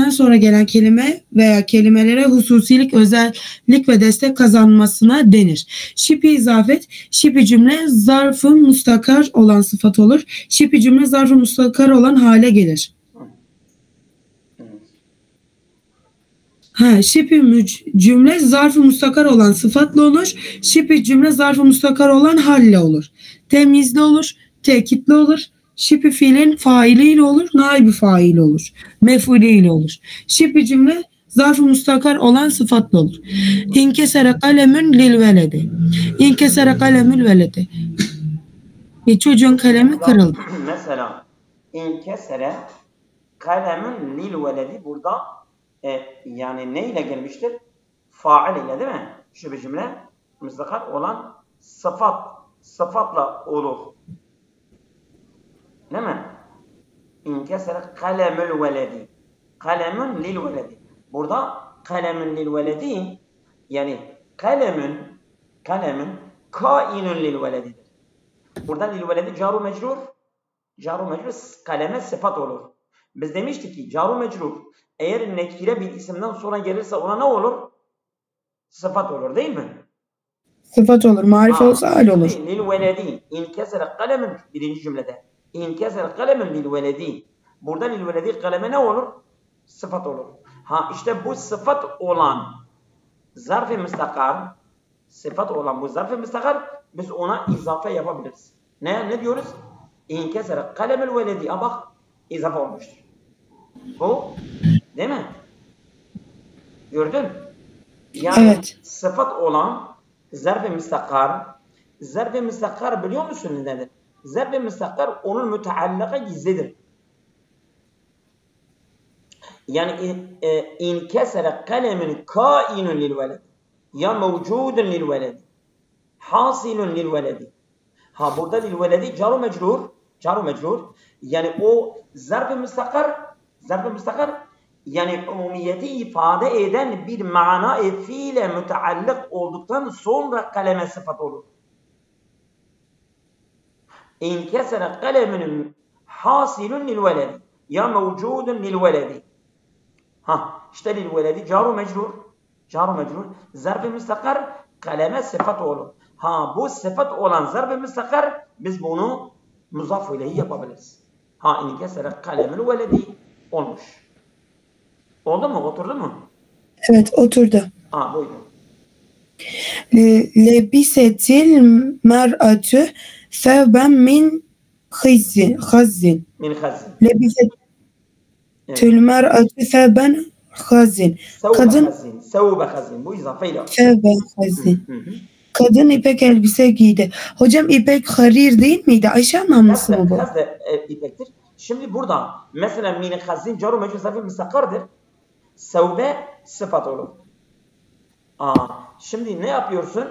isimden sonra gelen kelime veya kelimelere hususilik, özellik ve destek kazanmasına denir. Şipi izafet, şipi cümle zarf-ı mustakar olan sıfat olur. Şipi cümle zarf-ı mustakar olan hale gelir. Şipi cümle zarf-ı mustakar olan sıfatla olur. Şipi cümle zarf-ı mustakar olan halle olur. Temyizli olur, tekitli olur. Şipi fiilin failiyle olur, naibi faili olur. Mef'uliyle olur. Şipi cümle zarf-ı mustakar olan sıfatla olur. İnkesere kalemün lil veledi. İnkesere kalemül veledi. Bir çocuğun kalemi kırıldı. Mesela inkesere kalemün lil veledi burada yani ne ile gelmiştir? Fail ile değil mi? Şipi cümle mustakar olan sıfatla olur. Değil mi? İnkesere kalemül veledi. Kalemun lil veledi. Burada kalemun lil veledi yani kalemun kainun lil veledidir. Burada lil veledi caru mecrur kaleme sıfat olur. Biz demiştik ki caru mecrur eğer nekire bir isimden sonra gelirse ona ne olur? Sıfat olur değil mi? Sıfat olur. Marife olsa hal olur. Lil veledi inkesere kalemun birinci cümlede. İnkesel kalemin lil veledi. Burada lil veledi kaleme ne olur? Sıfat olur. İşte bu sıfat olan zarf-ı müstakar, biz ona izafe yapabiliriz. Ne diyoruz? İnkesel kalemil veledi. Bak izafe olmuştur. Bu değil mi? Gördün? Yani evet. Sıfat olan zarf-ı müstakar biliyor musun nedir? Zarf-ı müstakar onun müteallaka gizlidir. Yani inkesere kalemin kainun lil veled ya mevcudun lil veled hasilun lil veled. Burada lil veledi caru mecrur yani o zarf-ı müstakar yani umumiyeti ifade eden bir mana fiile müteallik olduktan sonra kaleme sıfat olur. İnkesere kalemin hasilun lil veledi ya mevcudun lil veledi. İşte lil veledi caru mecrur zarf-ı müstakar kaleme sıfat olur. Bu sıfat olan zarf-ı müstakar biz bunu muzaf ileyhi yapabiliriz. İnkesere kalemil veledi olmuş. Oldu mu? Oturdu mu? Evet, oturdu. Buyurun. Lebisetil mer'atü sevben min khazin. Lebisetil mer'atü sevben khazin. Sevbe khazin. Bu izafeyle. Sevben khazin. Kadın ipek elbise giydi. Hocam ipek harir değil miydi? Ayşe anlamlısı mı bu? İpektir. Şimdi burada mesela min khazin caru mecrur zarf-ı müstakardır. Sevbe sıfat olur. Şimdi ne yapıyorsun?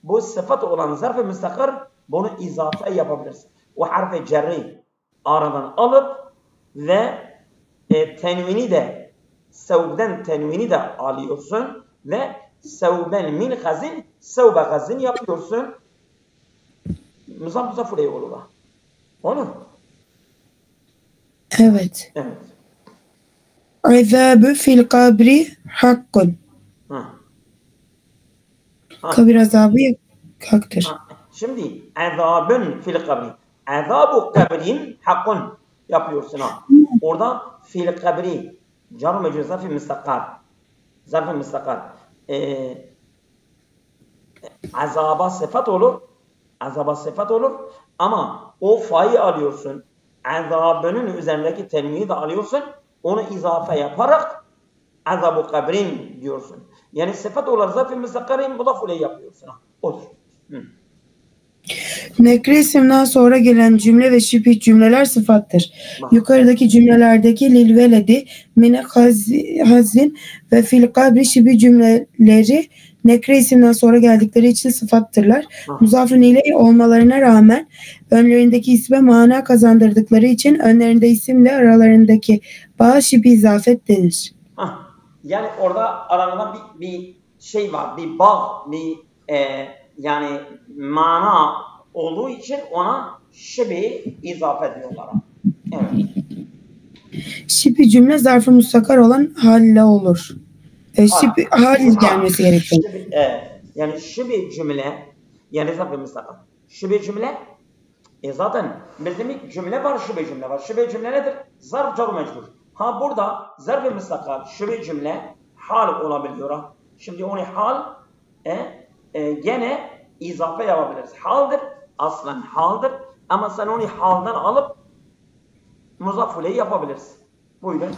Bu sıfat olan zarf-ı müstakar bunu izafe yapabilirsin. O harf-i cerri aradan alıp ve tenvini de sevbden tenvini de alıyorsun ve sevben min khazin sevbe khazin yapıyorsun. Muzaf oraya olur. Onu? Evet. Azabı fil kabri hakkun. Kabir azabı haktır. Şimdi azabın fil kabri. Azabu kabrin hakkun yapıyorsun. Orada fil kabri car mecrur zarf-ı müstakar. Azaba sıfat olur. Ama o fa'yı alıyorsun. Azabının üzerindeki tenvini de alıyorsun. Onu izafe yaparak azabu kabrin diyorsun. Yani sıfat olarak zarf-ı müstakarı mudaf ileyhi yapıyorsun. Odur. Nekre isimden sonra gelen cümle ve şibih cümleler sıfattır. Yukarıdaki cümlelerdeki lil veledi, mine hazin ve fil kabri şibih cümleleri nekre isimden sonra geldikleri için sıfattırlar. Muzaf-ı ileyhi olmalarına rağmen önlerindeki isme mana kazandırdıkları için önlerinde isimle aralarındaki bağ şibih izafet denir. Yani orada aralarında bir şey var, bir bağ, yani mana olduğu için ona şibih izafet diyorlar. Evet. Şipi cümle zarfı mustakar olan halle olur. Şipi hal gelmesi gerekiyor. Yani şibi cümle yani zarf-ı mustakar. Şibi cümle zaten bizim cümle var, şibi cümle var. Şibi cümle nedir? Zarf car mecrur. Ha burada zarf-ı mustakar şibi cümle hal olabiliyor. Şimdi onu hal gene izafe yapabiliriz. Haldır. Aslen haldır. Ama sen onu haldan alıp muzaffuleyi yapabilirsin. Buyurun.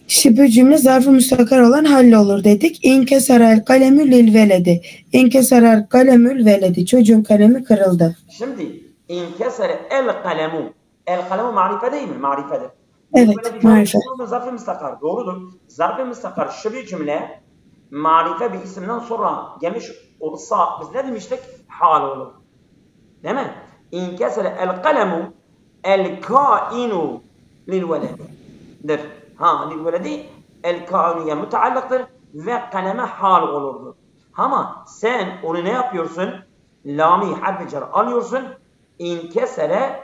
Şipi cümle zarfı mustakar olan halle olur dedik. İnkeserel kalemü lil veledi. İnkeserel kalemül veledi. Çocuğun kalemi kırıldı. Şimdi inkesere el kalemu. El kalemu marife değil mi? Marifedir. Evet, marife. Zarf-ı mustakar. Doğrudur. Zarf-ı mustakar şipi cümle marife bir isimden sonra gelmiş olsa biz ne demiştik? Hal olur. Değil mi? İnkesere el kalemu el kainu lil veledidir. Ha lil veledi el kainu'ya müteallıktır ve kaleme hal olurdu. Ama sen onu ne yapıyorsun? Lami harfi cer alıyorsun. İnkesere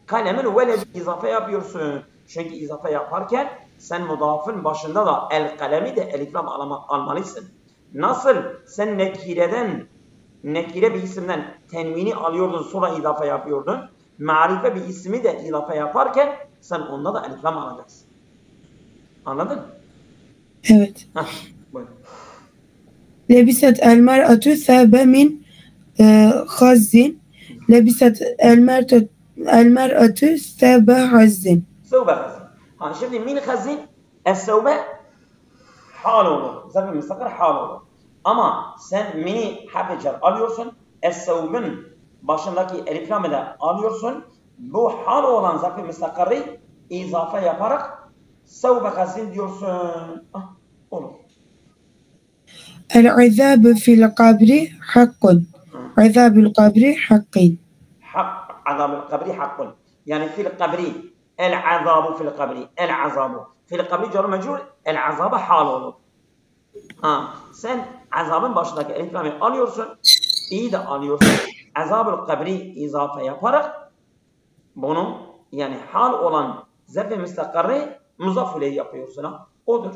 kalemül veledi izafe yapıyorsun. Çünkü izafe yaparken sen mudafın başında da el kalemi de eliflam almalısın. Nasıl sen nekire bir isimden tenvini alıyordun sonra izafe yapıyordun. Marife bir ismi de izafe yaparken sen onda da eliflam alacaksın. Anladın? Evet. Buyurun. Lebiset el mer'atü thebe min hazzin. Lebiset el mer'atü thebe hazzin. Sevbe hazin. Ha şimdi min hazin es-sevbe hal olur. Zarf-ı mustakar hal olur. Ama sen mini harfi cer alıyorsun. Es-sevbin başındaki eliflamı da alıyorsun. Bu hal olan zarf-ı mustakarı izafe yaparak sevbe hazin diyorsun. Olur. El-azâbü fil kabri hakkun. Azâbül kabri hakkin. Azâbül kabri hakkun. Yani fil kabri. El-azâbu fil kabri. El-azâbu. Fil kabri cer mecrur. El-azâba hal olur. Sen azabın başındaki eliflamı alıyorsun. İyi de alıyorsun. Azabül kabri izafe yaparak bunu yani hal olan zarf-ı mustakarı muzaffuleyi yapıyorsun. Odur.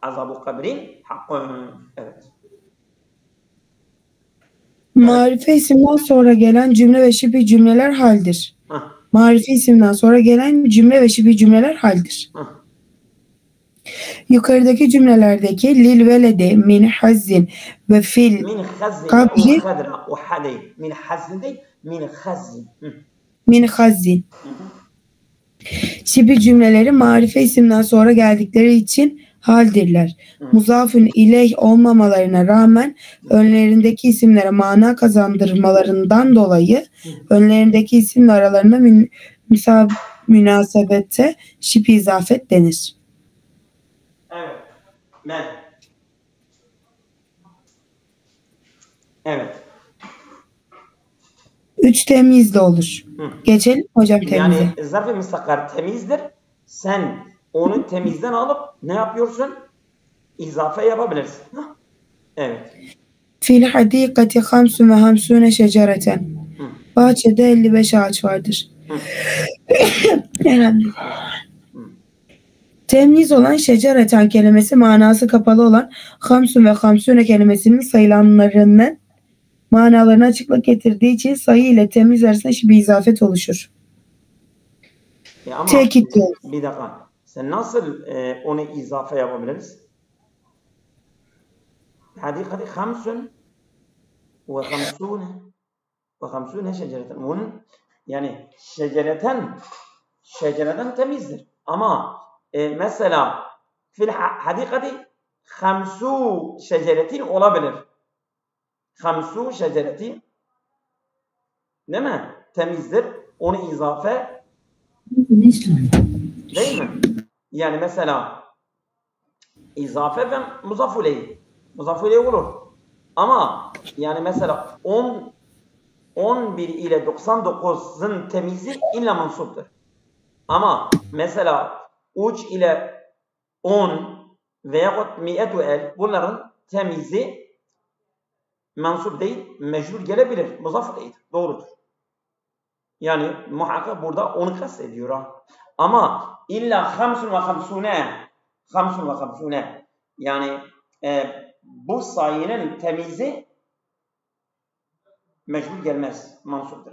Azabul kabrin hakkın. Evet. Marife isimden sonra gelen cümle ve şipi cümleler haldir. Marife isimden sonra gelen cümle ve şipi cümleler haldir. Yukarıdaki cümlelerdeki lil veledi min hazzin ve fil kabri min hazzin şipi cümleleri marife isimden sonra geldikleri için haldirler. Muzafun ileyh olmamalarına rağmen önlerindeki isimlere mana kazandırmalarından dolayı önlerindeki isimle aralarında münasebete şipi izafet denir. Evet. Evet. 3 temizli olur. Geçelim hocam temize. Yani zarf-ı mustakar temizdir. Sen onu temizden alıp ne yapıyorsun? İzafe yapabilirsin. Evet. Fil hadikati hamsun ve hamsune şecereten. Bahçede 55 ağaç vardır. Temiz olan şecereten kelimesi manası kapalı olan hamsun ve hamsune kelimesinin sayılanlarının manalarına açıklık getirdiği için sayı ile temiz arasında bir izafet oluşur. Tekit olur. Bir dakika. Sen nasıl onu izafe yapabiliriz? Hadikati hamsun ve hamsune şecereten. Bunun yani şecereten temizdir. Ama mesela fil hadikati hamsu şeceretin olabilir. Hamsu şeceretin değil mi? Temizdir. Onu izafe değil mi? Yani mesela izafe ve muzaffuleyi olur. Ama yani mesela 11 ile 99'un temizi illa mansuptur. Ama mesela 3 ile 10 veyahut mi'etu el bunların temizi mensup değil, mecrur gelebilir. Muzaff değil. Doğrudur. Yani muhakkak burada onu kastediyor. Ama illa 55 yani bu sayının temizi mecbur gelmez. Mansuptur.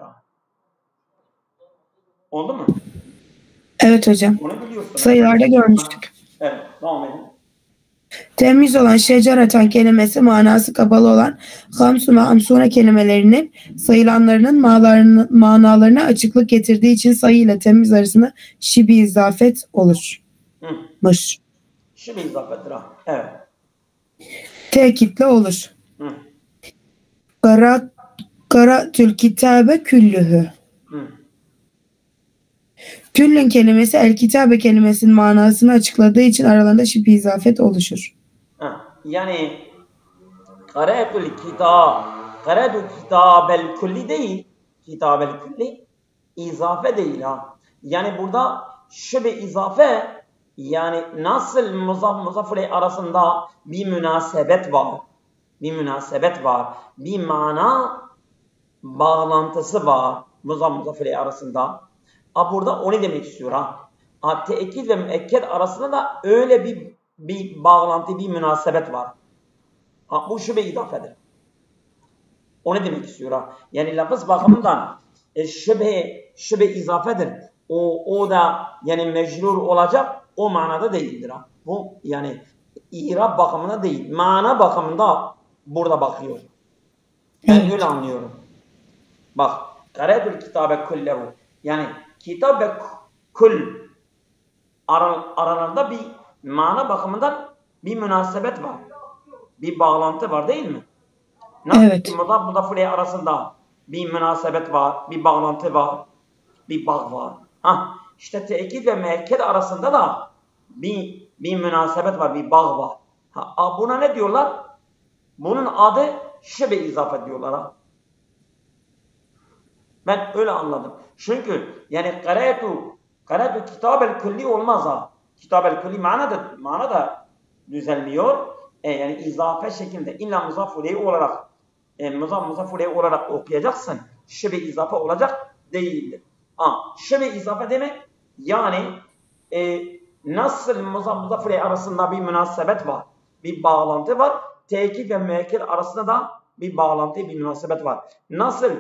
Oldu mu? Evet hocam. Onu biliyorsun. Sayılarda görmüştük. Evet. Devam edin. Temiz olan şecereten kelimesi manası kapalı olan hamsun ve hamsune kelimelerinin sayılanlarının manalarına açıklık getirdiği için sayı ile temiz arasında şibi izafet olur. Mış. Şibi izafettir. Evet. Tekitli olur. Karatül kitabe küllühü. Küllün kelimesi el kitabe kelimesinin manasını açıkladığı için aralarında şibi izafet oluşur. Yani karatül kitabel külli değil. Kitabel külli izafe değil. Yani burada şibi izafe yani nasıl muzaf arasında bir münasebet var. Bir mana bağlantısı var muzaf arasında. Burada onu demek istiyor. Tekit ve müekked arasında da öyle bir bağlantı, bir münasebet var. Bu şube izafedir. Onu demek istiyor. Yani lafız bakımından şube izafedir. O da yani mecrur olacak o manada değildir. Bu yani İrab bakımında değil. Mana bakımında burada bakıyor. Ben öyle anlıyorum. Bak. Karetül kitabe kullehu. Yani kitabe kul aralarında bir mana bakımından bir münasebet var. Bir bağlantı var değil mi? Nasıl evet. Mudaf arasında bir münasebet var, bir bağlantı var, bir bağ var. İşte tekit ve müekked arasında da bir münasebet var, bir bağ var. Buna ne diyorlar? Bunun adı şebe izafet diyorlar. Ben öyle anladım. Çünkü yani karatu kitabel külli olmaz. Kitabel külli mana da düzelmiyor. Yani izafe şeklinde illa muzaffuleyi olarak okuyacaksın. Şebe izafe olacak değildir. Şebe izafe demek yani nasıl muzaffuleyi arasında bir münasebet var, bir bağlantı var. Tekit ve müekked arasında da bir bağlantı, bir münasebet var. Nasıl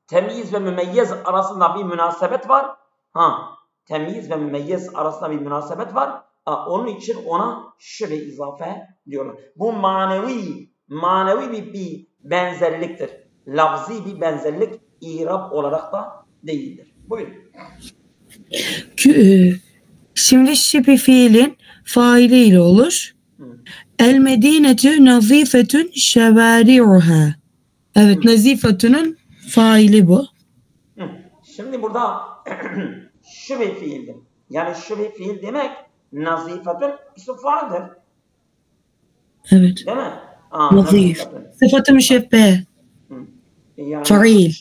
temyiz ve mümeyyez arasında bir münasebet var. Temyiz ve mümeyyez arasında bir münasebet var. Onun için ona şebe izafe diyorlar. Bu manevi bir benzerliktir. Lafzi bir benzerlik İrab olarak da değildir. Buyurun. Şimdi şipi fiilin failiyle olur. El medinetü nazifetün şevari'uha. Evet, nazifetünün faili bu. Şimdi burada şipi fiildir. Yani şipi fiil demek nazifetün ismi faildir. Evet. Değil mi? Nazif. Sıfatı müşebbe. Yani Fail.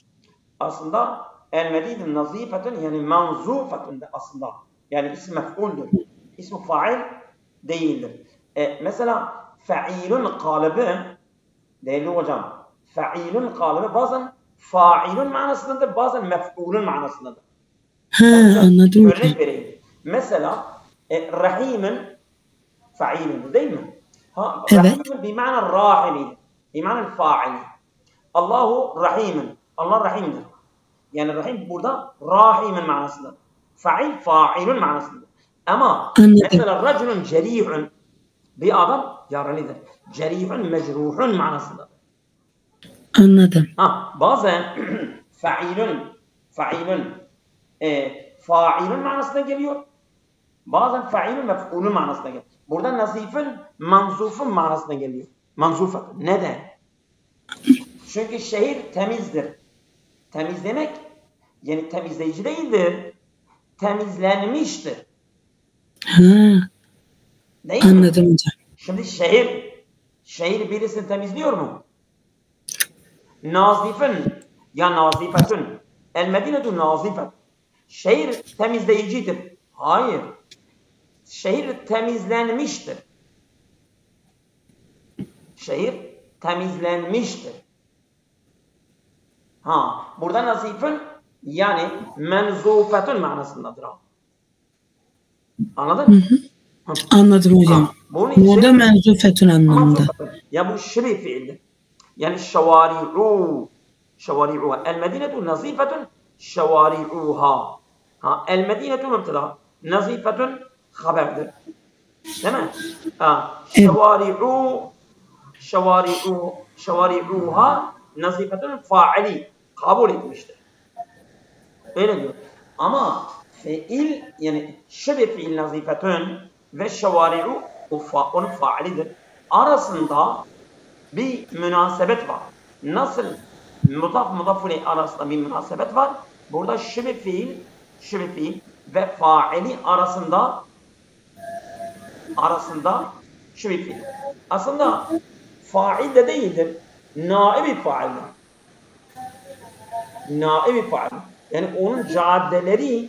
aslında el-medine nazifetun yani manzufetun aslında. Yani isim mef'uldür. İsmi fail değildir. Mesela fa'ilun kalıbı değerli hocam. Fa'ilun kalıbı bazen fa'ilun manasındadır, bazen mef'ulun manasındadır. Anladım. Örnek vereyim. Mesela rahimun fa'ilun değil mi? Evet. Rahimun bima'na rahimi. Bima'na fa'ili. Allahu rahimun. Allah rahimdir. Yani rahim burada rahimun manasındadır. Fa'ilun manasındadır. Ama mesela raculun cerihun bir adam yaralıdır. Cerihun mecruhun manasındadır. Anladım. Bazen fa'ilun manasına geliyor. Bazen fa'ilun mef'ulun manasına geliyor. Burada nazifun manzufun manasına geliyor. Manzufun. Neden? Çünkü şehir temizdir. Temiz demek yani temizleyici değildir. Temizlenmiştir. Değil anladım mi? hocam. Şimdi şehir birisini temizliyor mu? Nazifun ya nazifetun. El medinetu nazifet. Şehir temizleyicidir. Hayır. Şehir temizlenmiştir. Şehir temizlenmiştir. Burada nazifun yani menzufetun manasındadır. Anladın mı? Anladım hocam. Bunun için Burada menzufetun anlamında. ya bu şibi fiildir. Yani şevari'u el medinetu nazifetun şevari'uha. El medinetu mübteda, nazifetun haberdir. Değil mi? Şevari'uha nazifetun faili kabul etmiştir. Öyle diyor. Ama fiil yani şibi fiil nazifetun ve şevari'u onun faalidir. Arasında bir münasebet var. Nasıl mudaf ile arasında bir münasebet var. Burada şibi fiil ve faili arasında şibi fiil. Aslında fail de değildir. Naibi faildir. Naibi fail. Yani onun caddeleri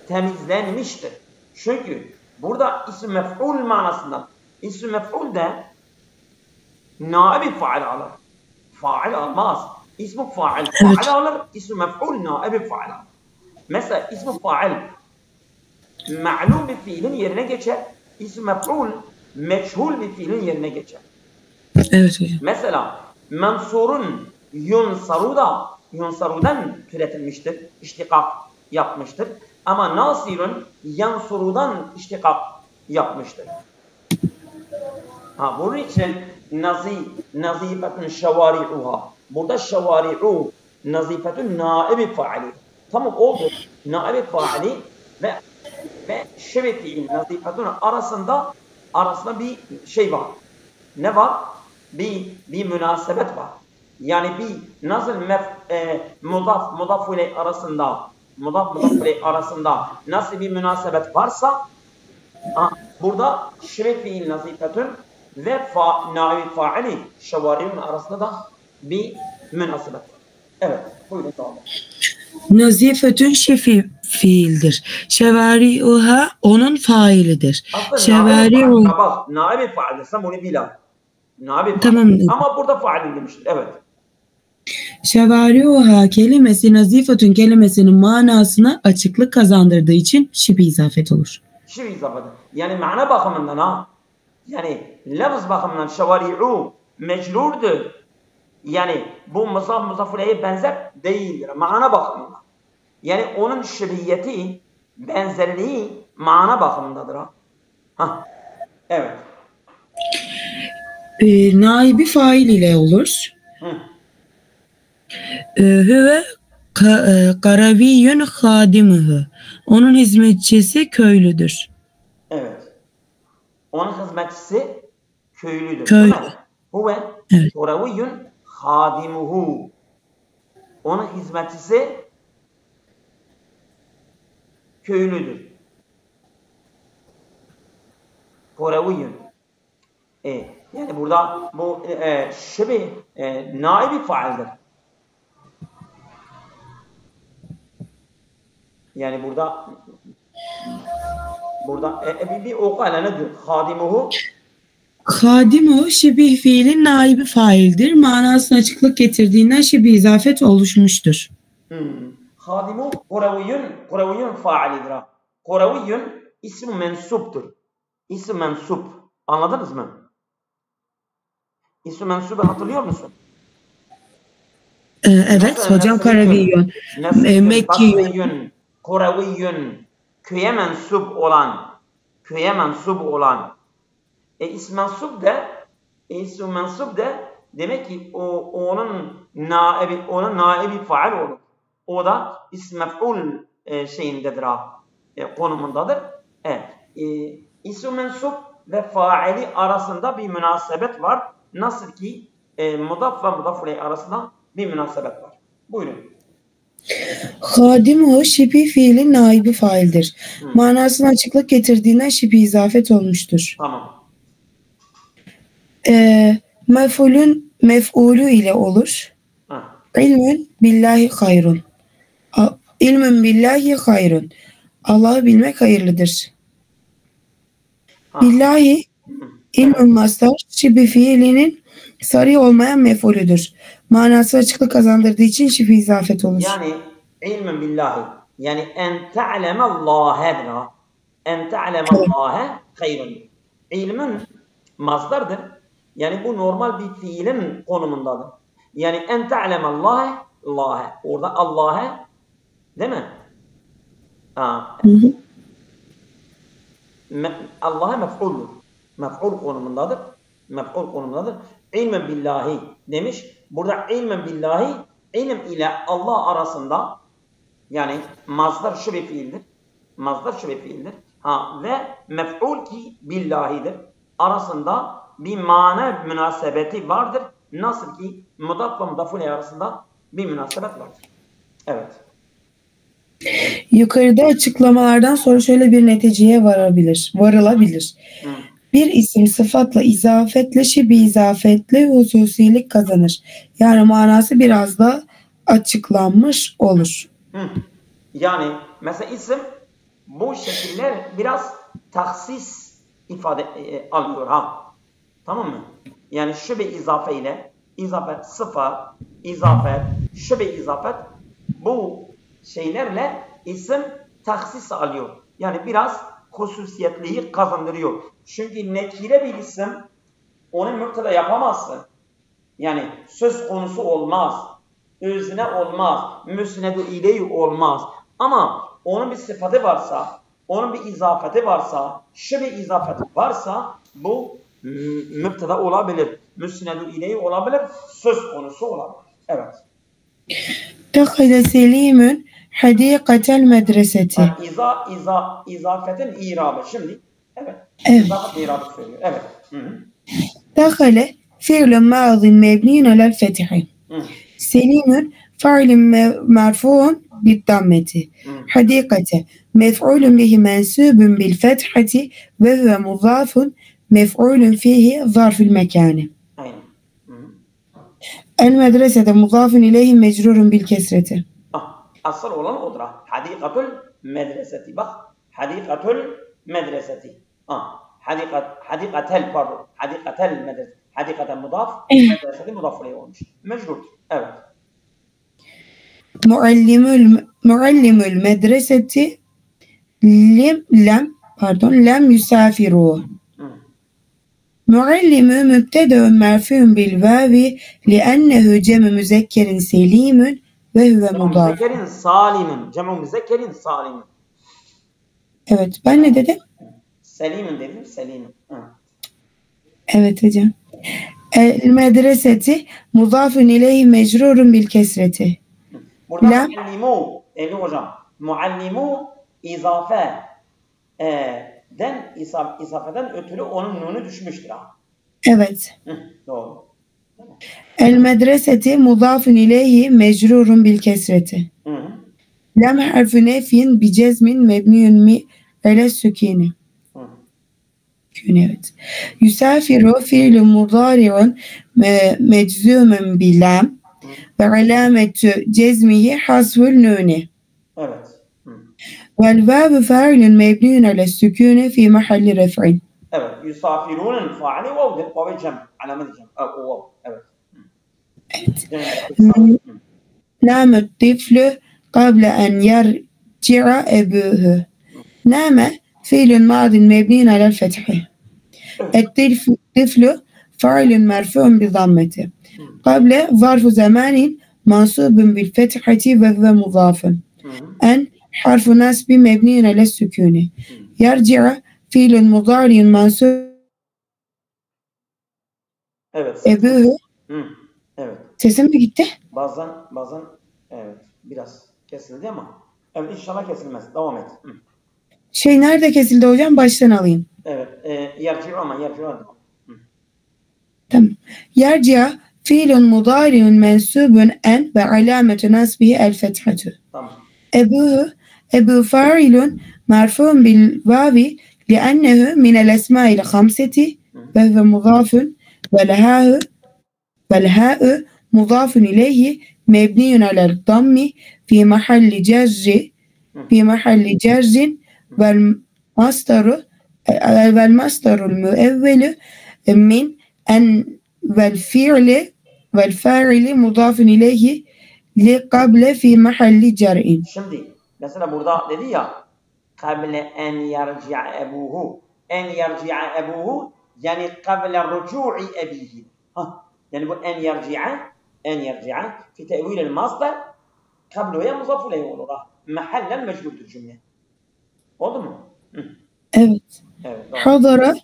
temizlenmiştir. Çünkü burada isim mef'ul manasında. İsim mef'ul de naibi fail alır. Fail almaz. İsmi fail alır. İsmi mef'ul naibi fail alır. Mesela ismi fail ma'lum bir fiilin yerine geçer. İsmi mef'ul meçhul bir fiilin yerine geçer. Evet hocam. Mesela mensurun yunsarudan türetilmiştir. İştikak yapmıştır. Ama nasirun yansurudan iştikak yapmıştır. Bunun için nazifetun şevari'uha. Burada şevari'u nazifetun naibi faali. Tamam oldu. Naibi faali ve şibi fiil nazifetun arasında bir şey var. Ne var? Bir münasebet var. Yani bir nasıl mudaf ile arasında nasıl bir münasebet varsa burada şibi fiil nazifetun ve naibi faili şevari'un arasında da bir münasebet var. Evet. Buyurun tamam. Nazifetün şifi fiildir. Şevari'uha onun failidir. Aslında naibi fail desem bunu bilen. Tamam. Ama burada fail demiştir. Evet. Şevari'uha kelimesi nazifetün kelimesinin manasına açıklık kazandırdığı için şibi izafet olur. Şibi izafet. Yani mana bakımından yani lafız bakımından şevari'u mecrurdur. Yani bu muzafileye benzer değildir. Mana bakımından. Yani onun şibiyeti, benzerliği mana bakımındadır. Evet. Naibi fail ile olur. Hüve karaviyyün hadimuhu. Onun hizmetçisi köylüdür. Evet. Onun hizmetçisi köylüdür. Köylü. Hüve karaviyyün hadimuhu. Onun hizmetçisi köylüdür. Karaviyyün. Yani burada bu şibi naibi faildir. Yani burada bir oku hele ne diyor? Hadimuhu şibih fiilin naibi faildir. Manasına açıklık getirdiğinden şibih izafet oluşmuştur. Hadimu kuraviyyun faalidir. Kuraviyyun ismi mensuptur. İsmi mensup. Anladınız mı? İsmi mensubu hatırlıyor musun? Evet hocam Karaviyyun. Mekkiyun. Kuraviyyun. Köye mensup olan. İsmi mensup de demek ki onun naibi faal olur. O da ism mef'ul şeyindedir konumundadır. Evet. İsm mensup ve faili arasında bir münasebet var. Nasıl ki mudaf ve mudaf ile arasında bir münasebet var. Buyurun. Hadimuhu şibih fiilin naibi faildir. Manasına açıklık getirdiğinden şibih izafet olmuştur. Tamam. Mef'ulü ile olur. İlmün billahi hayrun. İlmün billahi hayrun. Allah'ı bilmek hayırlıdır. Billahi ilmün mastar şibih fiilinin sarı olmayan mef'ulüdür. Manası açıklık kazandırdığı için şibih izafet olur. Yani ilmün billahi yani en te'lemellâhedir. En te'lemallâhe hayrun. İlmin mazdardır. Yani bu normal bir fiilin konumundadır. Yani en te'lemallâhe Allah'e. Orada Allah'e değil mi? Allah'a mef'uldur. Mef'ul konumundadır. Mef'ul konumundadır. İlmen billahi demiş. Burada ilmen billahi ilim ile Allah arasında yani mazdar şu bir fiildir. Mazdar şu bir fiildir. Ve mef'ul ki billahidir. Arasında bir mana münasebeti vardır. Nasıl ki mudaf ve mudafun arasında bir münasebet vardır. Evet. Yukarıda açıklamalardan sonra şöyle bir neticeye varılabilir. Bir isim sıfatla izafetle, şibi izafetle hususilik kazanır. Yani manası biraz da açıklanmış olur. Yani mesela isim bu şekiller biraz taksis ifade alıyor Tamam mı? Yani şibi izafe ile izafet, sıfat, izafet, şibi izafet bu şeylerle isim taksis alıyor. Yani biraz hususiyetliği kazandırıyor. Çünkü nekire bir isim onu müpteda yapamazsın. Yani söz konusu olmaz. Özne olmaz. Müsnedu ileyhi olmaz. Ama onun bir sıfatı varsa, onun bir izafeti varsa, şu bir izafeti varsa bu müpteda olabilir. Müsnedu ileyhi olabilir. Söz konusu olabilir. Evet. Dakhala Selim'ün hadikatel medreseti. İzafetin irabı. Şimdi evet. İzafet irabı söylüyor. Evet. Dakhale fi'lun madin mebniun alel fetihi. Selim'ün fa'lun merfu'un bid-dammeti. Hadikate mef'ulun bihi mensubun bil fethati ve huve mudafun mef'ulun fihi zarful mekani. Aynen. El medresete mudafun ileyhi mecrurun bil kesreti. Asıl olan odur. Hadikatul medreseti. Bak. Hadikatul medreseti. Hadikatel pardon. Hadikatel medreseti. Hadikatel mudaf. Medreseti mudaf oraya olmuş. Mecrur. Evet. Muallimul medreseti lem yusafiru. Muallimü mübtedeun merfiun bil vavi li'ennehu cem müzekkerin selimun ve huve mudaf. Müzekkerin salimun. Cem müzekkerin salimun. Evet. Ben ne dedim? Selimun dedim. Selimun. Evet hocam. El medreseti mudafun ileyhi mecrurun bil kesreti. Burada muallimu. Eli hocam. Muallimu izafe izafeden ötürü onun nunu düşmüştür. Evet. Doğru. El medreseti mudafun ileyhi mecrurun bil kesreti. Lem harfu nefyin bi cezmin mebniyun mi ele sükini. Evet. Yusafiru fiilun mudari'un meczumun bi lam ve alametu cezmihi hasful nuni. Evet. Vel vavu fa'ilun mebniyun ala sükuni fi mahalli ref'in. Evet. Yusafirunun faali vav'dir. Vav cem. Alamet cem. Vav. Evet. Namet tiflu qabla en yerci'a ebuhu. Name fiilun madin mebniyun ala fethi. الطفل فاعل مرفوع بضمته قبل ظرف زمان منصوب بالفتحة وهو مضاف أن حرف نصب مبني على السكون يرجع فعل مضارع منصوب أبوه. Evet. Sesim mi gitti? Bazen evet biraz kesildi ama evet inşallah kesilmez. Devam et. Nerede kesildi hocam? Baştan alayım. Evet. Yerci'u ama Tamam. Yerci'a fiilun mudari'un mensubun en ve alametu nasbihi el fethatu. Tamam. Ebu fa'ilun merfu'un bil vavi li'ennehu minel esma'il khamseti ve huve mudafun vel ha'u mudafun ileyhi mebniyun alel dammi fi mahalli cerrin vel mastarul müevvelu min en vel fa'ili mudafun ileyhi li kable fi mahalli cer'in. Şimdi mesela burada dedi ya قبل أن يرجع أبوه أن يرجع أبوه يعني قبل رجوع أبيه يعني أن يرجع في تأويل المصدر قبله هي مضاف إليه والله محلا مجهول الجملة واضح؟ Evet. Hadara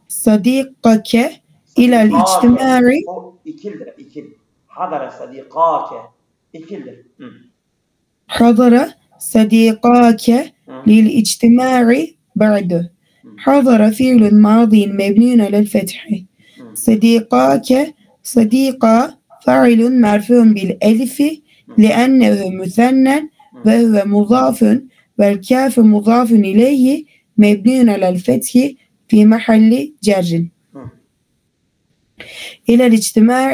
صديقك إلى الاجتماع. İkildir. Hadara صديقاك İkildir. حضر صديقاك للاجتماع بعد. حضر فعل ماضي مبني على الفتح. صديقا فاعل مرفوع بالألف لأنه مثنى وهو مضاف والكاف مضاف إليه مبني على الفتح في محل جر. إلى الاجتماع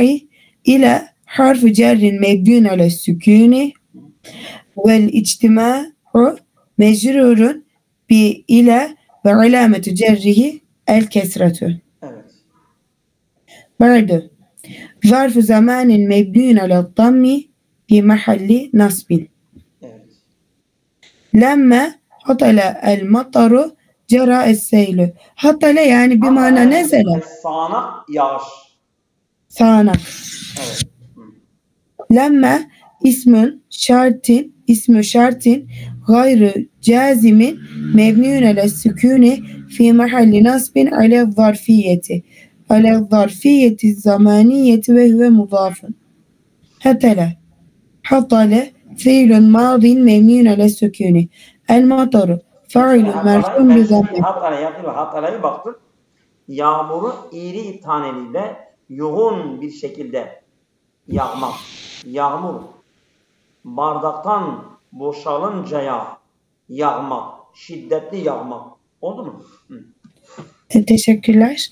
إلى حرف جر مبني على السكون والاجتماع مجرور بإلى وعلامة جره الكسرة. بعد ظرف زمان مبني على الضم في محل نصب. لما هطل المطر جرى السيل. هطل يعني بمعنى نزل. Sağanak yağış. Sağanak. لما اسم شرط غير جازم مبني على السكون في محل نصب على الظرفية الزمانية وهو مضاف. حطل فعل ماض مبني على السكون. المطر فاعل مرفوع بضمه. Hatala'ya baktık. Yağmuru iri taneliyle yoğun bir şekilde yağmak. Yağmur bardaktan boşalıncaya yağmak. Şiddetli yağmak. Oldu mu? Teşekkürler.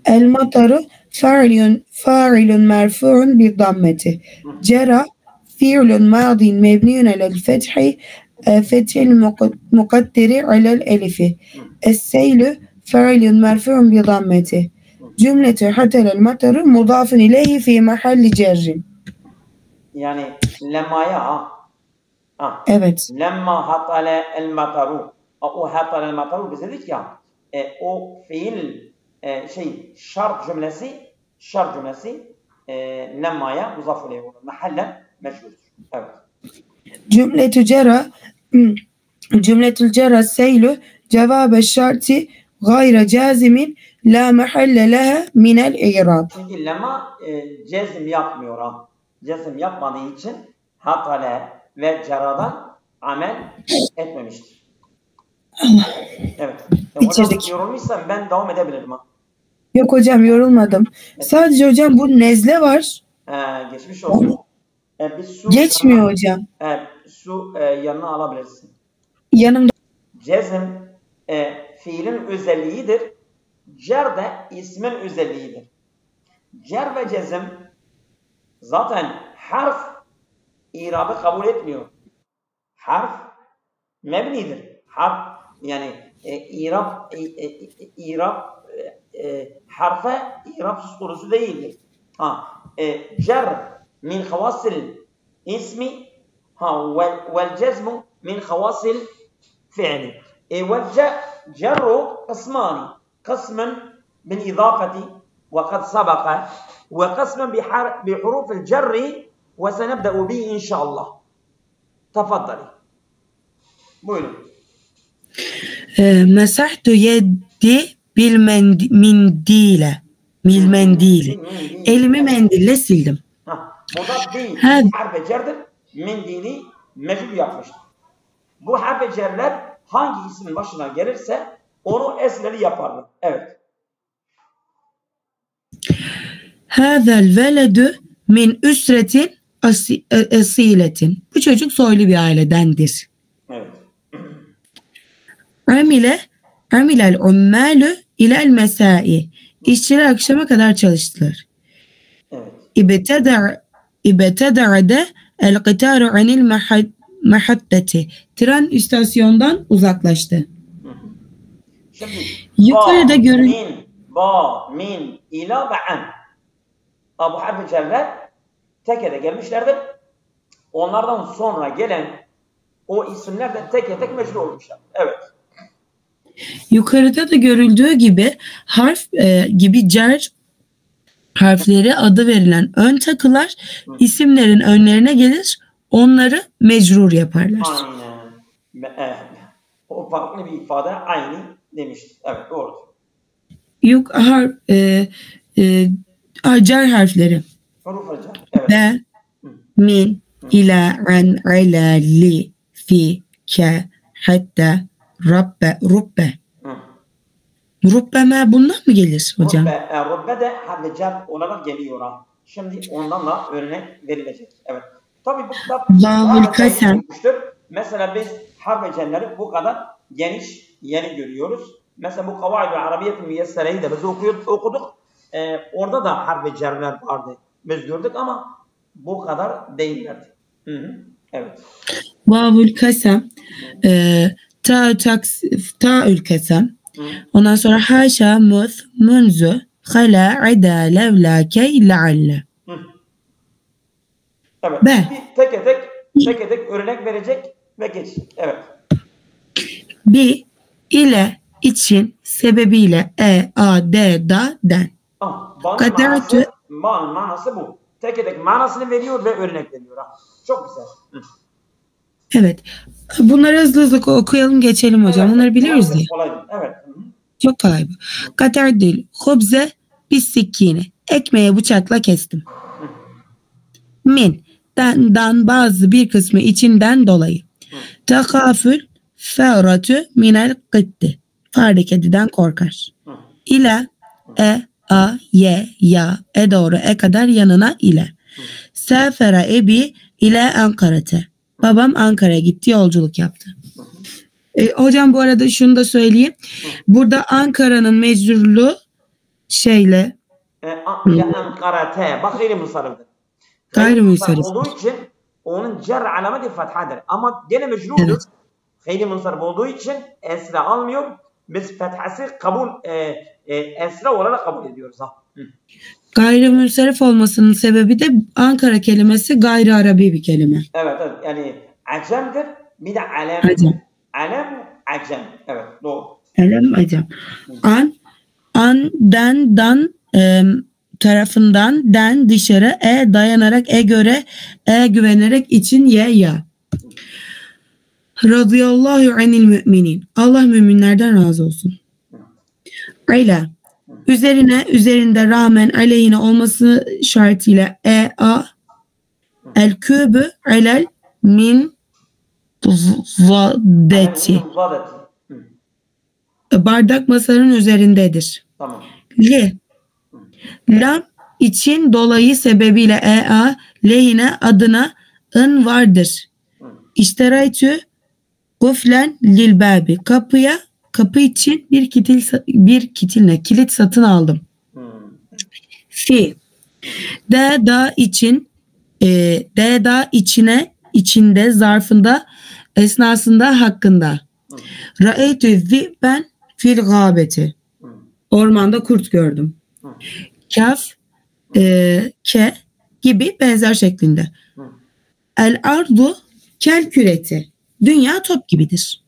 El mataru fa'ilun merfu'un bi dammeti. Cera fi'lun madin mebniun alel fethi fethil mukadderi alel elifi. Es-seylu fa'ilun merfu'un bi dammeti. Cümleti hatel mataru mudafun ileyhi fi mahalli cerrin. Yani lemmaya Evet. Lemma hatale el mataru. O hatale el mataru biz dedik ya o fiil şart cümlesi lemmaya muzaf ileyhi olur. Mahallen meşhurdur. Evet. Cümletül cera seylu cevabı şartı gayre cazimin la mahalle leha minel i'rab. Çünkü lemma cezim yapmıyor ha. Cezim yapmadığı için hatale ve ceradan amel etmemiştir. Allah. Evet. Bitirdik. Hocam yorulmuşsam ben devam edebilirim ha. Yok hocam yorulmadım. Evet. Sadece hocam bu nezle var. Geçmiş olsun. Geçmiyor yanına, hocam. Su yanına alabilirsin. Yanımda. Cezim fiilin özelliğidir. Cer de ismin özelliğidir. Cer ve cezim zaten harf irabı kabul etmiyor. Harf mebnidir. Harf yani harfe irab söz konusu değildir. Cer min havasil ismi vel cezmu min havasil fi'li. Vel cerru kısmani. Kısmen bin idafeti ve kad sabaka ve kısmen bi hurufil cerri ve senebde'u bi inşallah. Tefaddali. Buyurun. Mesahtu yeddi bil mendile. Elimi mendille sildim. Burada değil. Harf-i cerdir. Mendili mecbur yapmıştır. Bu harf-i cerler hangi ismin başına gelirse onu esleri yaparlar. Evet. Hâzel veledu min üsretin asiletin. Bu çocuk soylu bir ailedendir. Evet. Amilel ummalu ilel mesai. İşçiler akşama kadar çalıştılar. Evet. İbteda'de el qitaru anil mahaddeti. Tren istasyondan uzaklaştı. Şimdi yukarıda görün. Min, ila ve an. Bu harf-i cerler tekede gelmişlerdir. Onlardan sonra gelen O isimler de tek tek mecrur olmuşlar. Evet. Yukarıda da görüldüğü gibi harf gibi cer harfleri adı verilen ön takılar isimlerin önlerine gelir, onları mecrur yaparlar. Aynen. O farklı bir ifade aynı demiştir. Evet doğru. Cer harfleri. Huruf cer. Evet. Be, min, ila, an, ala, li, fi, ke, hatta, rabbe, rubbe. Rubbeme bundan mı gelir hocam? Rubbe de harf cer olarak geliyor. Şimdi ondan da örnek verilecek. Evet. Tabii bu kitap mesela biz harf cerleri bu kadar geniş yeni görüyoruz. Mesela bu Kavaid-i Arabiyet-i Müyessere'yi de biz okuduk. Orada da harf cerler vardı. Biz gördük ama bu kadar değillerdi. Evet. Vavul kasem, ta'ül kasem. Ondan sonra haşa, muth, munzu, hala, ida, levla, key, lealle. Evet. Be. Tek tek örnek verecek ve geçecek. Evet. Bi, ile, için, sebebiyle, a, d, da, den. Ba'nın manası bu. Tek tek manasını veriyor ve örnek veriyor. Çok güzel. Evet. Bunları hızlı okuyalım geçelim hocam. Evet, bunları biliyoruz diye. Kolay. Evet. Çok kolay bu. Katerdil, hubze, bis sikkini. Ekmeğe bıçakla kestim. Min, dan bazı bir kısmı içinden dolayı. Takafül, fe'ratü minel kıtti. Fare kediden korkar. İle, a, ye, ya, doğru, kadar yanına ile. Sefere ebi ile Ankara'te. Babam Ankara'ya gitti, yolculuk yaptı. Hocam bu arada şunu da söyleyeyim. Burada Ankara'nın mecrurluğu şeyle Ankara'te. Bak gayrimusarrıfdır. Gayrimusarrıf olduğu için onun cer alameti fethadır. Ama gene mecrurdur. Evet. Gayrimusarrıf olduğu için esra almıyor. Biz fethası kabul esra olarak kabul ediyoruz. Gayrimusarrif olmasının sebebi de Ankara kelimesi gayri Arabi bir kelime. Evet. Yani acemdir. Bir de alem. Alem, acem. Evet, doğru. Alem, acem. Den, dan tarafından, den dışarı, dayanarak, göre, güvenerek, için, ya. Radıyallahu anil müminin. Allah müminlerden razı olsun. Ayla. Üzerinde rağmen aleyhine olması şartıyla a el kübü alel min vadeti. Bardak masanın üzerindedir. Tamam. Lam için dolayı sebebiyle lehine adına ın vardır. İşteraytü guflen lil babi. Kapı için kilit satın aldım. Fi. Da için içinde, zarfında, esnasında, hakkında. Ra'eytü zi'ben fil gâbeti. Ormanda kurt gördüm. Kaf, ke gibi benzer şeklinde. El ardu kel küreti. Dünya top gibidir.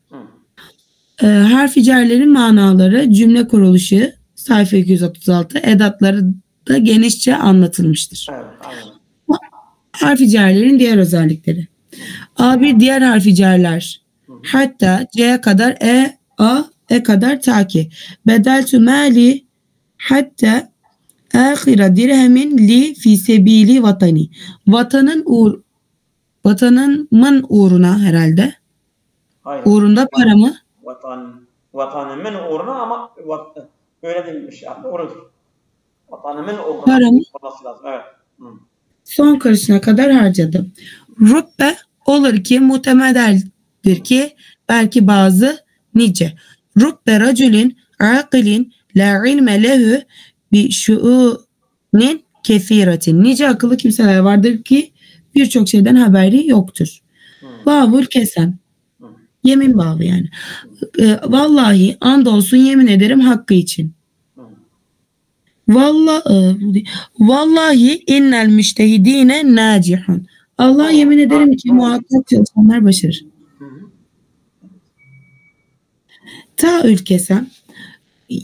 Harf-i cerlerin manaları, cümle kuruluşu, sayfa 236, edatları da genişçe anlatılmıştır. Evet, harf-i cerlerin diğer özellikleri. A1 diğer harf-i cerler. Hatta C'ye kadar a kadar ta ki. Bedeltü mali hatta ahira dirhemin li fi sebili vatani. Vatanımın uğruna herhalde. Hayır. Uğrunda paramı. Vatanımın uğruna ama öyle değilmiş. Yani doğrudur. Vatanımın uğruna. Paramı. Evet. Son karışına kadar harcadım. Rubbe olur ki muhtemeldir ki belki bazı nice. Rubbe racülin akilin la ilme lehu bi şu'unin kefiratin. Nice akıllı kimseler vardır ki birçok şeyden haberi yoktur. Vavul kesem. Yemin bağlı yani. Vallahi andolsun yemin ederim hakkı için. Vallahi innel müştehidine nacihun. Allah yemin ederim ki muhakkak çalışanlar başarır. Ta ülkesem.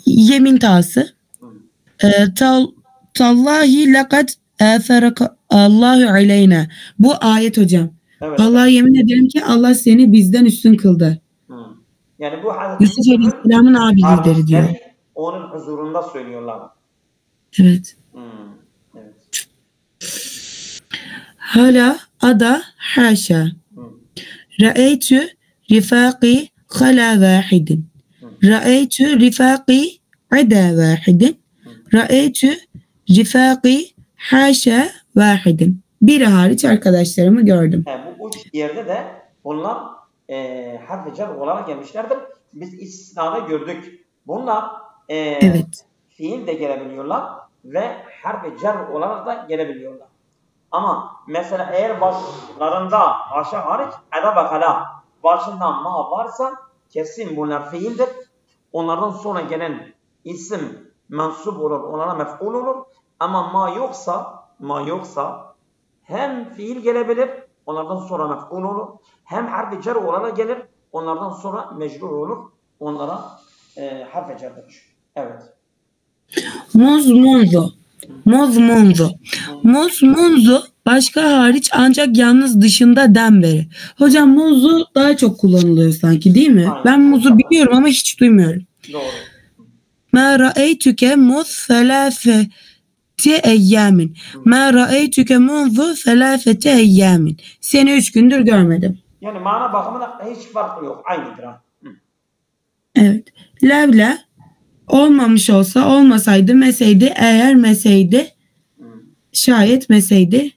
Yemin tası. Tallahi lekad eferaka Allahu aleyna. Bu ayet hocam. Evet. Allah'a yemin ederim ki Allah seni bizden üstün kıldı. Yani bu Hazreti Yusuf Yusuf'un Aleyhisselam'ın abileri diyor. kardeşleri onun huzurunda söylüyorlar. Evet. Evet. Hala ada haşa. Ra'eytü rifaqi khala vahidin. Ra'eytü rifaqi ada vahidin. Ra'eytü rifaqi haşa vahidin. Biri hariç arkadaşlarımı gördüm. Bu üç yerde de bunlar harf-i cer olarak gelmişlerdir. Biz istisnada gördük. Bunlar Evet. fiil de gelebiliyorlar ve harf-i cer olarak da gelebiliyorlar. Ama mesela eğer başlarında aşağı hariç eda ve kala başında ma varsa kesin bunlar fiildir. Onlardan sonra gelen isim mensup olur, onlara mef'ul olur. Ama ma yoksa hem fiil gelebilir, onlardan sonra mef'ul olur. Hem harf-i cer olarak gelir, onlardan sonra mecrur olur. Onlara harf-i cer denir. Evet. Muz munzu. Muz munzu. Muz munzu başka hariç ancak yalnız dışında den beri. Hocam muzu daha çok kullanılıyor sanki değil mi? Aynen. Ben muzu biliyorum ama hiç duymuyorum. Doğru. Ma ra'eytüke muz selâfeti eyyamin. Ma ra'eytüke munzu selâfeti eyyamin. Seni 3 gündür görmedim. Yani mana bakımından hiç farkı yok. Aynıdır ha. Evet. Levle olmamış olsa, olmasaydı, meseydi, eğer meseydi, şayet meseydi,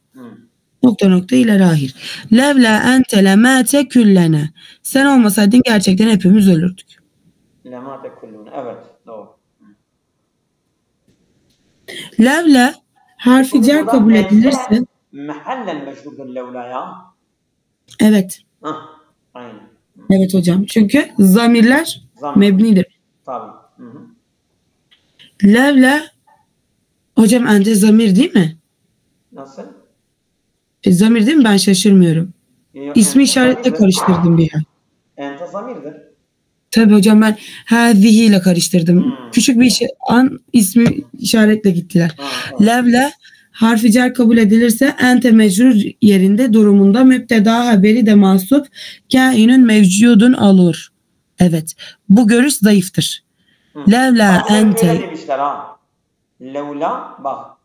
nokta ile ahir. Levle ente lemâte küllene. Sen olmasaydın gerçekten hepimiz ölürdük. Lemâte kullûne. Evet. Doğru. Levle harfi cer kabul edilirse. Mehallen meşhurdur levla ya. Evet. Aynen. Evet hocam. Çünkü zamirler mebnidir. Tabii. Levle hocam ente zamir değil mi? Nasıl? Zamir değil mi? Ben şaşırmıyorum. İsmi işaretle karıştırdım bir yer. Ente zamirdir. Tabii hocam ben hazihi ile karıştırdım. Küçük bir an ismi işaretle gittiler. Levle harfi cer kabul edilirse ente mecrur yerinde durumunda müpteda haberi de mahsup kainun mevcudun olur. Evet. Bu görüş zayıftır. Levla ente. Demişler ha. Levla bak.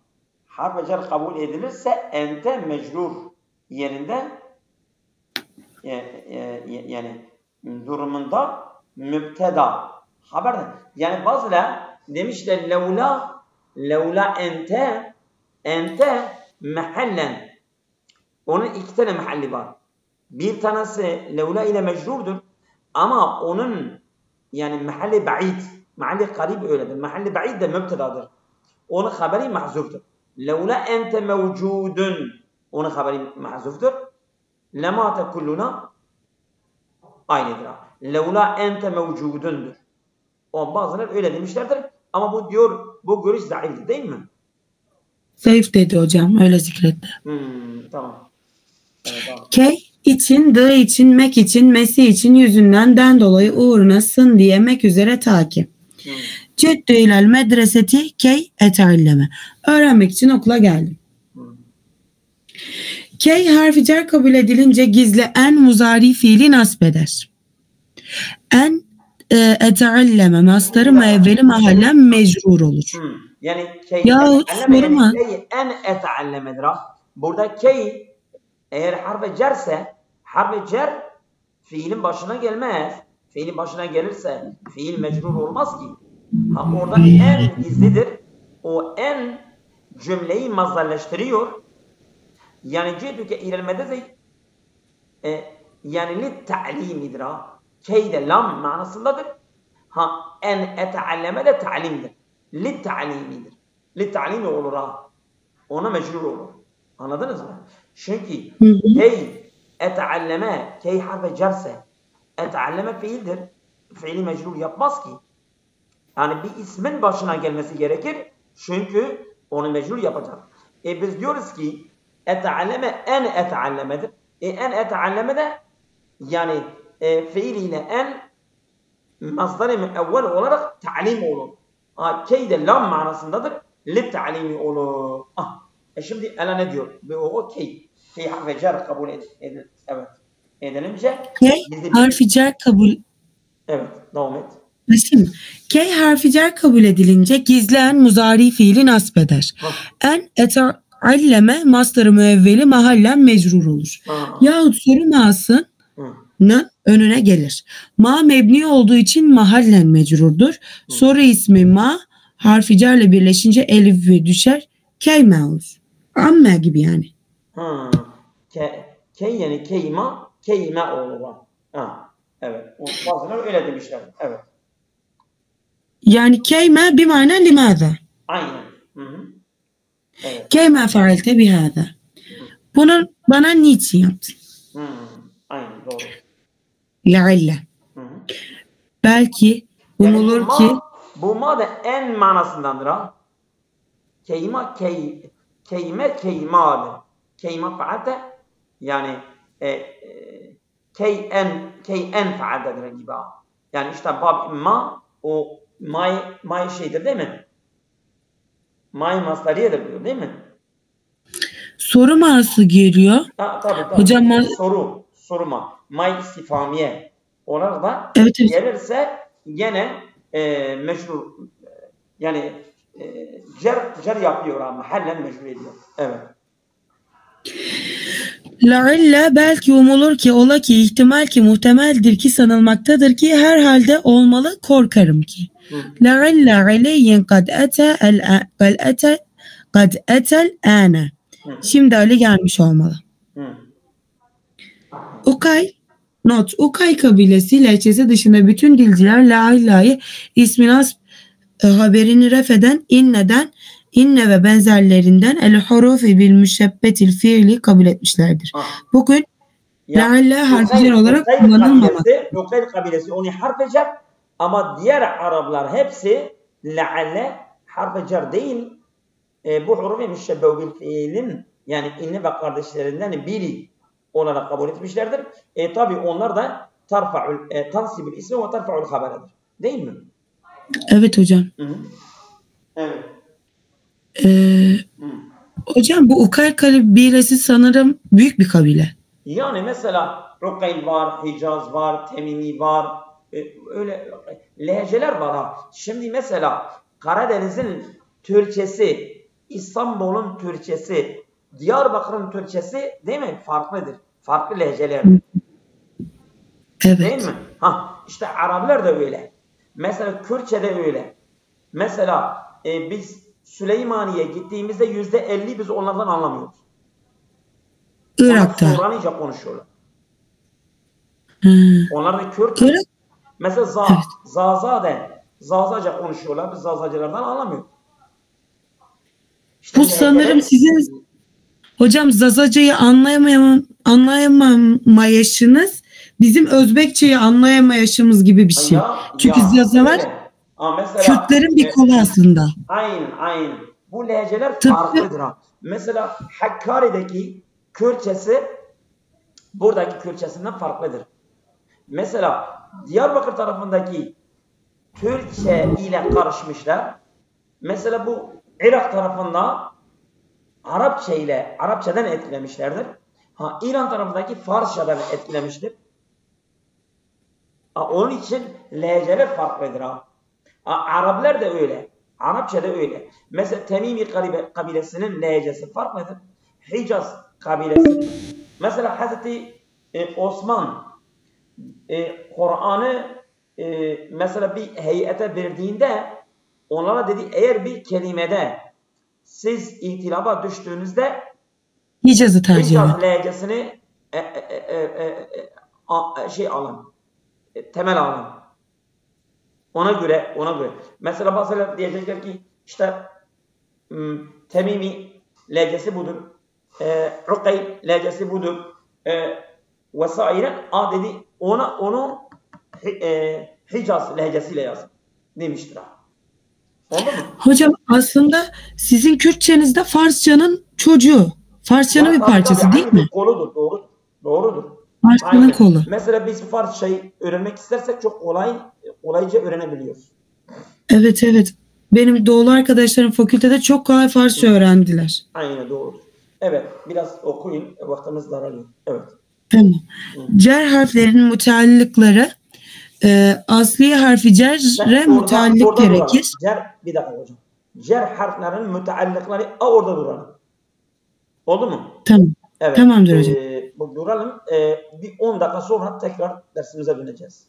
Harf cer kabul edilirse ente mecrur yerinde yani durumunda müpteda haber. Yani bazıları demişler levla ente mehallen. Onun iki tane mahalli var. Bir tanesi levla ile mecrurdur ama onun yani mahalli ba'id, mahalli karib öyledir. Mahalli ba'id de müptedadır. Onun haberi mahzuftur. Levla ente mevcudun. Onun haberi mahzuftur. Lema tekulluna aynıdır. Levla ente mevcudundur. O bazıları öyle demişlerdir. Ama bu diyor, bu görüş zayıf değil mi? Zayıf dedi hocam. Öyle zikretti. Tamam. Evet, tamam. K için, dı için, mek için, mesi için yüzünden den dolayı uğruna sın diyemek üzere takip. Ceddü ilal medreseti key etalleme. Öğrenmek için okula geldim. Key harfi cer kabul edilince gizli en muzari fiili nasb eder. En etalleme mastarı mevveli mahallen mecrur olur. Yani key yahut sorma. En etallemedir. Burada key eğer harf cerse harf cer fiilin başına gelmez. Fiilin başına gelirse fiil mecrur olmaz ki. Orada en gizlidir. O en cümleyi mazdarleştiriyor. Yani cidüke ilel medezi yani li ta'limidir. Key de lam manasındadır. En etealleme de ta'limdir. Li ta'limidir. Li ta'limi olur ona mecrur olur. Anladınız mı? Çünkü key etealleme key harfe cerse etealleme fiildir. Fiili mecrur yapmaz ki. Yani bir ismin başına gelmesi gerekir. Çünkü onu mecrur yapacak. Biz diyoruz ki etealleme en eteallemedir. En etealleme de yani fiiliyle en masdar-ı müevvel olarak ta'lim olur. Key de lam manasındadır. Li ta'limi olur. Şimdi ele ne diyor? O key. Key harfi cer kabul edilince Key harfi cer kabul. Evet, devam et. Şimdi key harfi cer kabul edilince gizleyen muzari fiili nasb eder. En eta'alleme masdar-ı müevveli mahallen mecrur olur. Yahut soru masının önüne gelir. Ma mebni olduğu için mahallen mecrurdur. Soru ismi ma harfi cerle birleşince elif ve düşer. Keyme olur. Amme gibi yani. Key yani keyme olur. Evet. Bazıları öyle demişler. Evet. Yani keyme bima'na limâza. Aynen. Evet. Keyme faalte bihâza. Bunu bana niçin yaptın? Aynen doğru. Le'ille. Belki umulur yani ki bu ma da en manasındandır ha. Keyme keyma faalte yani key'en faaldedir gibi ha. Yani işte bab ma o may şeydir değil mi? May masdariyedir diyor değil mi? soru ma'sı geliyor. Tabii. Hocam Soruma. May istifamiye. Onlar da evet. Gelirse gene meşhur yani cer yapıyor ama hallen meşhur ediyor. Evet. La'ille belki umulur ki ola ki ihtimal ki muhtemeldir ki sanılmaktadır ki herhalde olmalı korkarım ki. La'ille aleyhin kad etel ane. Şimdi Ali gelmiş olmalı. Ukay kabilesi lehçesi dışında bütün dilciler la'illa'yı ismi nasb haberini refeden inne ve benzerlerinden el-hurufi bil müşebbetil fiili kabul etmişlerdir. Bugün la'ille harficer olarak kullanılmamaktadır. Ukay kabilesi onu harfecer ama diğer Araplar hepsi la'ille harfecer değil. Bu hurufi müşebbe bil fiilin yani inne ve kardeşlerinden biri olarak kabul etmişlerdir. Tabi onlar da tansibül ismi ve tarfa'ul haberedir. Değil mi? Evet hocam. Evet. Hocam bu Ukay kabilesi sanırım büyük bir kabile. Yani mesela Ukayl var, Hicaz var, Temimi var. Öyle lehçeler var ha. Şimdi mesela Karadeniz'in Türkçesi, İstanbul'un Türkçesi, Diyarbakır'ın Türkçesi değil mi? Farklıdır. Farklı lehçelerdir. Evet. Değil mi? İşte Araplar da öyle. Mesela Kürtçe de öyle. Mesela biz Süleymaniye gittiğimizde %50 biz onlardan anlamıyoruz. Irak'ta. Onlar Suranice konuşuyorlar. Onlar da Kürt. Mesela Zazaca konuşuyorlar. Biz Zazacılardan anlamıyoruz. İşte bu sanırım sizin hocam Zazaca'yı anlayamamayışınız bizim Özbekçe'yi anlayamayışımız gibi bir şey. Çünkü Zazalar Kürtlerin bir kolu aslında. Aynen. Bu lehçeler farklıdır. Mesela Hakkari'deki Kürtçesi buradaki Kürtçesinden farklıdır. Mesela Diyarbakır tarafındaki Türkçe ile karışmışlar. Mesela bu Irak tarafında Arapçadan etkilemişlerdir. İran tarafındaki Farsçadan etkilemiştir. Onun için lehçeler farklıdır. Araplar da öyle. Arapça da öyle. Mesela Temimi kabilesinin lehçesi farklıdır. Hicaz kabilesi. Mesela Hazreti Osman Kur'an'ı mesela bir heyete verdiğinde onlara dedi eğer bir kelimede siz ihtilafa düştüğünüzde Hicaz'ı tercih edin. Hicaz lehçesini alın. Temel alın. Ona göre. Mesela bazıları diyecekler ki işte Temimi lehçesi budur. Ukayl lehçesi budur. Vesaire. Dedi onu Hicaz lehçesiyle yazın demiştir. Oldu mu? Hocam aslında sizin Kürtçeniz de Farsçanın çocuğu. Farsçanın bir parçası değil mi? Koludur. Doğrudur. Farsçanın Aynen. kolu. Mesela biz Farsçayı öğrenmek istersek çok kolayca öğrenebiliyoruz. Evet, evet. Benim doğulu arkadaşlarım fakültede çok kolay Farsça öğrendiler. Aynen doğru. Evet, biraz okuyun. Vaktimiz daralıyor. Evet. Tamam. Cer harflerinin müteallıkları asli harfi cerre müteallık Orada duralım. gerekir. Bir dakika hocam. Cer harflerinin müteallıkları orada duralım. Oldu mu? Tamam. Evet. Tamamdır hocam. Bu duralım. Bir 10 dakika sonra tekrar dersimize döneceğiz.